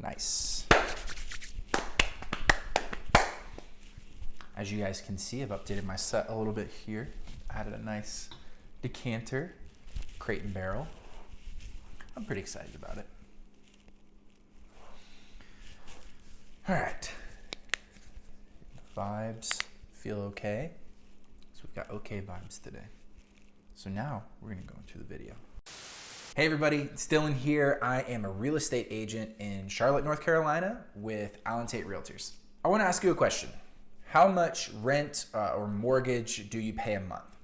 Nice. As you guys can see, I've updated my set a little bit here. Added a nice decanter, crate and barrel. I'm pretty excited about it. All right. The vibes feel okay. So we've got okay vibes today. So now we're gonna go into the video. Hey everybody, it's Dylan here. I am a real estate agent in Charlotte, North Carolina with Tate Realtors. I wanna ask you a question. How much rent or mortgage do you pay a month?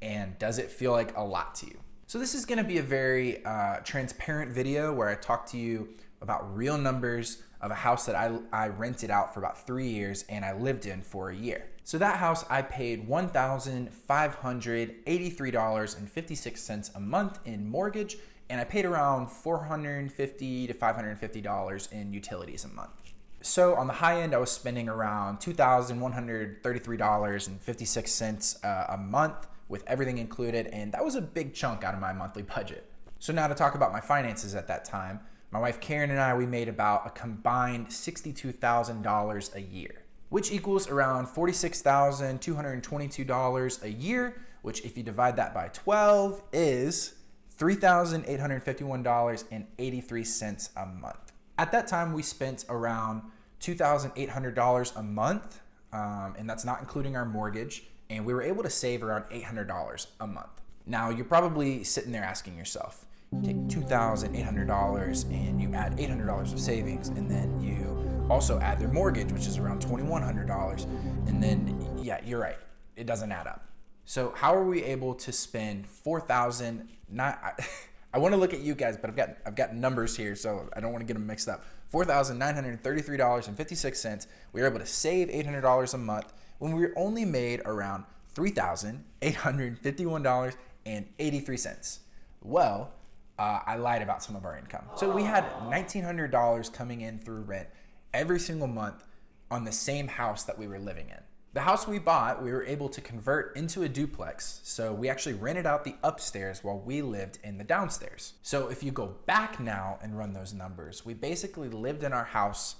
And does it feel like a lot to you? So this is gonna be a very transparent video where I talk to you about real numbers of a house that I rented out for about 3 years and I lived in for a year. So that house I paid $1,583.56 a month in mortgage, and I paid around $450 to $550 in utilities a month. So on the high end, I was spending around $2,133.56 a month with everything included, and that was a big chunk out of my monthly budget. So now to talk about my finances at that time, my wife Karen and I, we made about a combined $62,000 a year, which equals around $46,222 a year, which if you divide that by 12 is $3,851.83 a month. At that time, we spent around $2,800 a month, and that's not including our mortgage, and we were able to save around $800 a month. Now, you're probably sitting there asking yourself, take $2,800 and you add $800 of savings, and then you also add their mortgage, which is around $2,100, and then, yeah, you're right, it doesn't add up. So how are we able to spend I want to look at you guys, but I've got numbers here, so I don't want to get them mixed up. $4,933.56. We were able to save $800 a month when we were only made around $3,851.83. Well, I lied about some of our income. So we had $1,900 coming in through rent every single month on the same house that we were living in. The house we bought, we were able to convert into a duplex. So we actually rented out the upstairs while we lived in the downstairs. So if you go back now and run those numbers, we basically lived in our house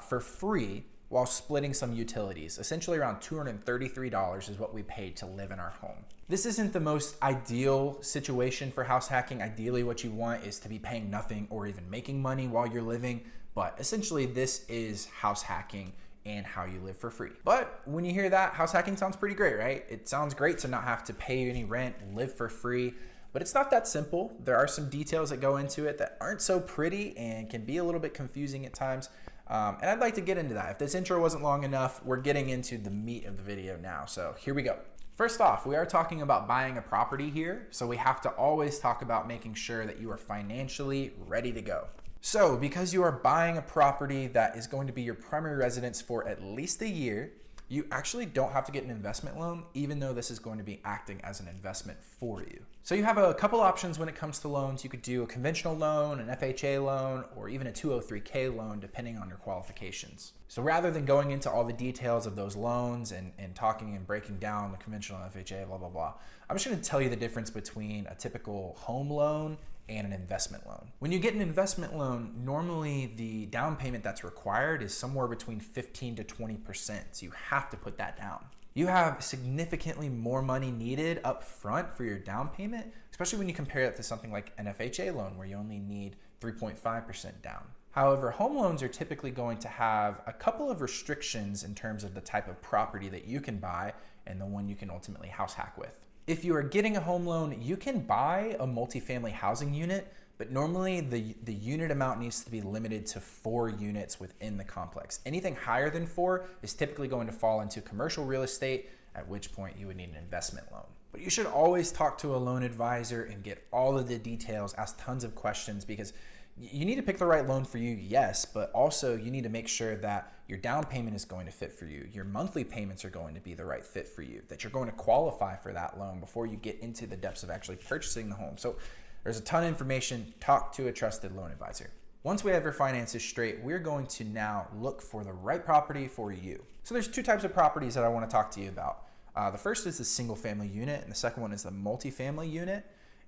for free while splitting some utilities. Essentially around $233 is what we paid to live in our home. This isn't the most ideal situation for house hacking. Ideally, what you want is to be paying nothing or even making money while you're living. But essentially, this is house hacking and how you live for free. But when you hear that, house hacking sounds pretty great, right? It sounds great to not have to pay any rent and live for free, but it's not that simple. There are some details that go into it that aren't so pretty and can be a little bit confusing at times. And I'd like to get into that. If this intro wasn't long enough, we're getting into the meat of the video now. So here we go. First off, we are talking about buying a property here. So we have to always talk about making sure that you are financially ready to go. So because you are buying a property that is going to be your primary residence for at least a year, you actually don't have to get an investment loan, even though this is going to be acting as an investment for you. So you have a couple options when it comes to loans. You could do a conventional loan, an FHA loan, or even a 203K loan, depending on your qualifications. So rather than going into all the details of those loans and talking and breaking down the conventional FHA, blah, blah, blah, I'm just gonna tell you the difference between a typical home loan and an investment loan. When you get an investment loan, normally the down payment that's required is somewhere between 15 to 20%. So you have to put that down. You have significantly more money needed up front for your down payment, especially when you compare it to something like an FHA loan where you only need 3.5% down. However, home loans are typically going to have a couple of restrictions in terms of the type of property that you can buy and the one you can ultimately house hack with. If you are getting a home loan, you can buy a multifamily housing unit, but normally the unit amount needs to be limited to 4 units within the complex. Anything higher than 4 is typically going to fall into commercial real estate, at which point you would need an investment loan. But you should always talk to a loan advisor and get all of the details, ask tons of questions, because you need to pick the right loan for you, yes, but also you need to make sure that your down payment is going to fit for you. Your monthly payments are going to be the right fit for you, that you're going to qualify for that loan before you get into the depths of actually purchasing the home. So there's a ton of information. Talk to a trusted loan advisor. Once we have your finances straight, we're going to now look for the right property for you. So there's 2 types of properties that I want to talk to you about. The first is the single family unit, and the second one is the multifamily unit.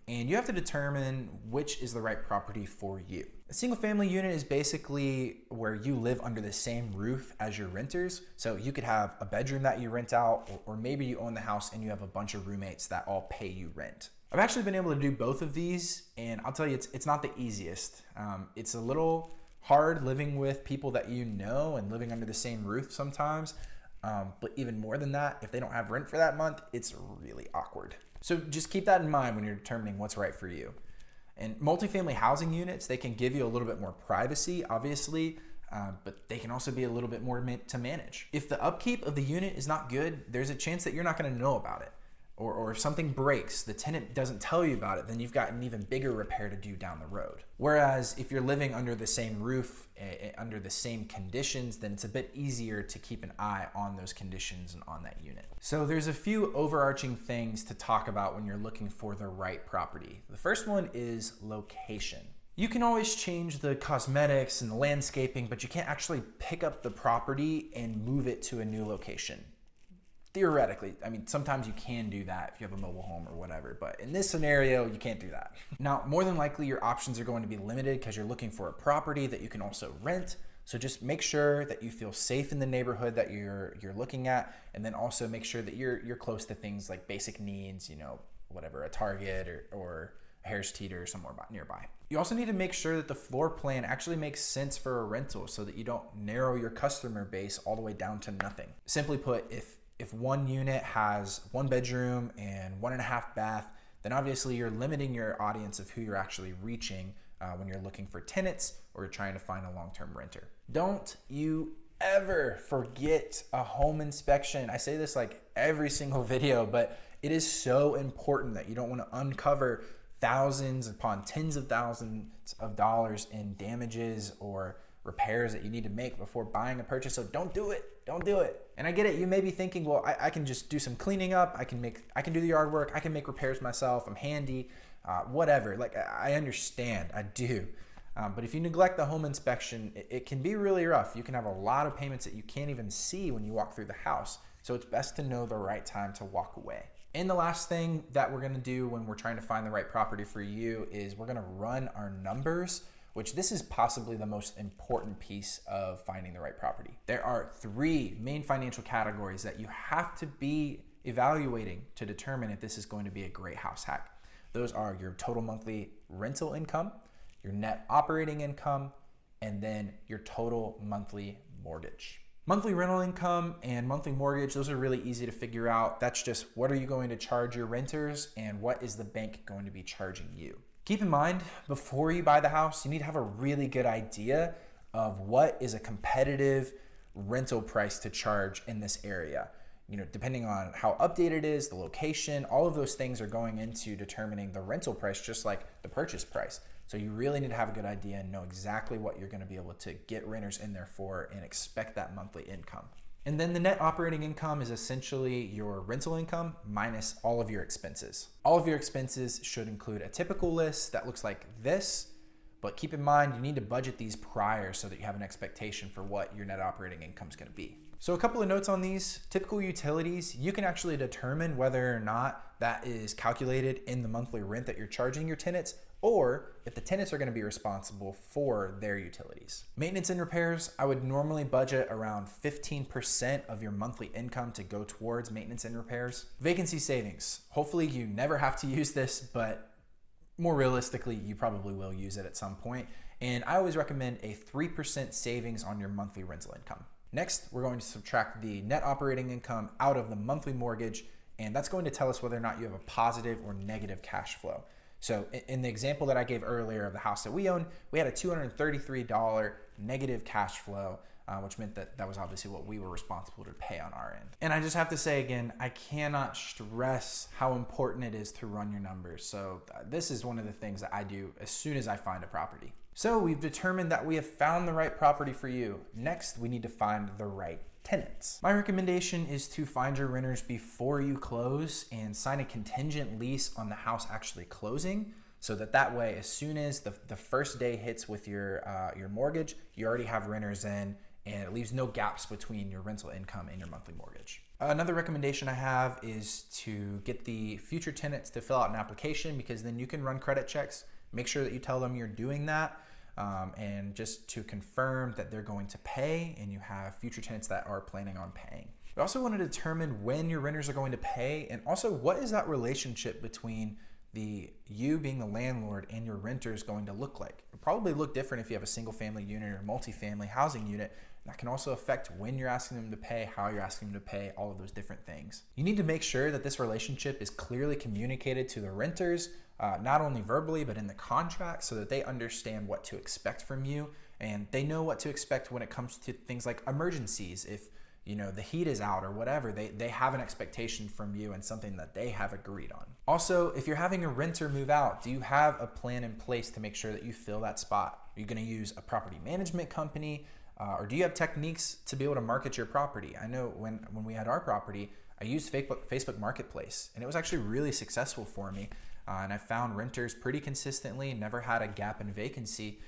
and you have to determine which is the right property for you. A single family unit is basically where you live under the same roof as your renters. So you could have a bedroom that you rent out, or maybe you own the house and you have a bunch of roommates that all pay you rent. I've actually been able to do both of these, and I'll tell you, it's not the easiest. It's a little hard living with people that you know and living under the same roof sometimes. But even more than that, if they don't have rent for that month, it's really awkward. So just keep that in mind when you're determining what's right for you. And multifamily housing units, they can give you a little bit more privacy, obviously, but they can also be a little bit more to manage. If the upkeep of the unit is not good, there's a chance that you're not going to know about it. Or if something breaks, the tenant doesn't tell you about it, then you've got an even bigger repair to do down the road. Whereas if you're living under the same roof, under the same conditions, then it's a bit easier to keep an eye on those conditions and on that unit. So there's a few overarching things to talk about when you're looking for the right property. The first one is location. You can always change the cosmetics and the landscaping, but you can't actually pick up the property and move it to a new location. Theoretically, I mean, sometimes you can do that if you have a mobile home or whatever, but in this scenario, you can't do that. Now, more than likely, your options are going to be limited because you're looking for a property that you can also rent. So just make sure that you feel safe in the neighborhood that you're looking at, and then also make sure that you're close to things like basic needs, whatever, a Target or a Harris Teeter or somewhere nearby. You also need to make sure that the floor plan actually makes sense for a rental so that you don't narrow your customer base all the way down to nothing. Simply put, if one unit has 1 bedroom and 1.5 bath, then obviously you're limiting your audience of who you're actually reaching when you're looking for tenants or you're trying to find a long-term renter. Don't you ever forget a home inspection. I say this like every single video, but it is so important that you don't want to uncover thousands upon tens of thousands of dollars in damages or repairs that you need to make before buying a purchase. So don't do it. Don't do it. And I get it. You may be thinking, well, I can just do some cleaning up. I can do the yard work. I can make repairs myself. I'm handy, whatever. Like, I understand. I do. But if you neglect the home inspection, it can be really rough. You can have a lot of payments that you can't even see when you walk through the house. So it's best to know the right time to walk away. And the last thing that we're going to do when we're trying to find the right property for you is we're going to run our numbers, which this is possibly the most important piece of finding the right property. There are 3 main financial categories that you have to be evaluating to determine if this is going to be a great house hack. Those are your total monthly rental income, your net operating income, and then your total monthly mortgage. Monthly rental income and monthly mortgage, those are really easy to figure out. That's just what are you going to charge your renters and what is the bank going to be charging you. Keep in mind, before you buy the house, you need to have a really good idea of what is a competitive rental price to charge in this area. Depending on how updated it is, the location, all of those things are going into determining the rental price, just like the purchase price. So you really need to have a good idea and know exactly what you're going to be able to get renters in there for and expect that monthly income. And then the net operating income is essentially your rental income minus all of your expenses. All of your expenses should include a typical list that looks like this, but keep in mind you need to budget these prior so that you have an expectation for what your net operating income is going to be. So a couple of notes on these. Typical utilities, you can actually determine whether or not that is calculated in the monthly rent that you're charging your tenants, or if the tenants are going to be responsible for their utilities. Maintenance and repairs, I would normally budget around 15% of your monthly income to go towards maintenance and repairs. Vacancy savings, hopefully you never have to use this, but more realistically, you probably will use it at some point. And I always recommend a 3% savings on your monthly rental income. Next, we're going to subtract the net operating income out of the monthly mortgage, and that's going to tell us whether or not you have a positive or negative cash flow. So in the example that I gave earlier of the house that we owned, we had a $233 negative cash flow, which meant that was obviously what we were responsible to pay on our end. And I just have to say again, I cannot stress how important it is to run your numbers. So this is one of the things that I do as soon as I find a property. So we've determined that we have found the right property for you. Next, we need to find the right tenants. My recommendation is to find your renters before you close and sign a contingent lease on the house actually closing, so that way, as soon as the first day hits with your mortgage, you already have renters in and it leaves no gaps between your rental income and your monthly mortgage. Another recommendation I have is to get the future tenants to fill out an application, because then you can run credit checks. Make sure that you tell them you're doing that, and just to confirm that they're going to pay, and you have future tenants that are planning on paying. We also want to determine when your renters are going to pay, and also what is that relationship between you being the landlord and your renters going to look like. It'll probably look different if you have a single family unit or multifamily housing unit. That can also affect when you're asking them to pay, how you're asking them to pay, all of those different things. You need to make sure that this relationship is clearly communicated to the renters, not only verbally, but in the contract, so that they understand what to expect from you, and they know what to expect when it comes to things like emergencies. If the heat is out or whatever, they have an expectation from you and something that they have agreed on. Also, if you're having a renter move out, do you have a plan in place to make sure that you fill that spot? Are you going to use a property management company? Or do you have techniques to be able to market your property? I know when we had our property, I used Facebook Marketplace, and it was actually really successful for me. And I found renters pretty consistently, never had a gap in vacancy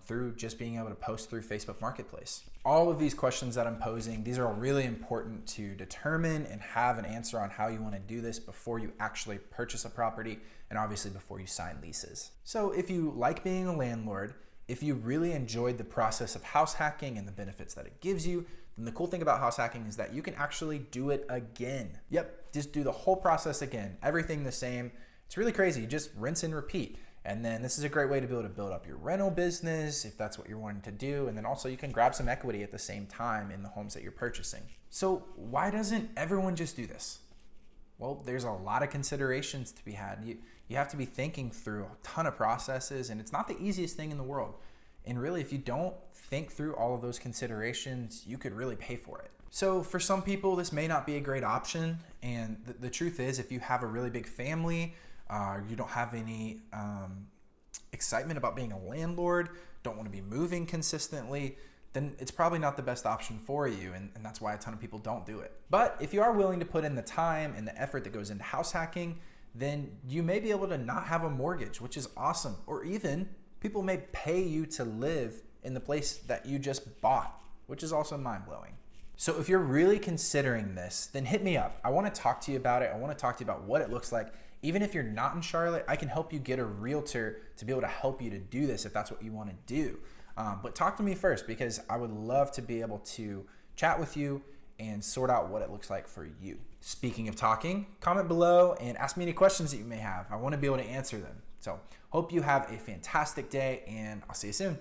through just being able to post through Facebook Marketplace. All of these questions that I'm posing, these are all really important to determine and have an answer on how you want to do this before you actually purchase a property, and obviously before you sign leases. So if you like being a landlord, if you really enjoyed the process of house hacking and the benefits that it gives you, then the cool thing about house hacking is that you can actually do it again. Yep, just do the whole process again, everything the same. It's really crazy. You just rinse and repeat. And then this is a great way to be able to build up your rental business if that's what you're wanting to do. And then also you can grab some equity at the same time in the homes that you're purchasing. So why doesn't everyone just do this? Well, there's a lot of considerations to be had. You have to be thinking through a ton of processes, and it's not the easiest thing in the world. And really, if you don't think through all of those considerations, you could really pay for it. So for some people, this may not be a great option. And the truth is, if you have a really big family, you don't have any excitement about being a landlord, don't want to be moving consistently, then it's probably not the best option for you, and that's why a ton of people don't do it. But if you are willing to put in the time and the effort that goes into house hacking, then you may be able to not have a mortgage, which is awesome. Or even people may pay you to live in the place that you just bought, which is also mind-blowing. So if you're really considering this, then hit me up. I want to talk to you about it. I want to talk to you about what it looks like. Even if you're not in Charlotte, I can help you get a realtor to be able to help you to do this if that's what you want to do. But talk to me first, because I would love to be able to chat with you and sort out what it looks like for you. Speaking of talking, comment below and ask me any questions that you may have. I want to be able to answer them. So hope you have a fantastic day, and I'll see you soon.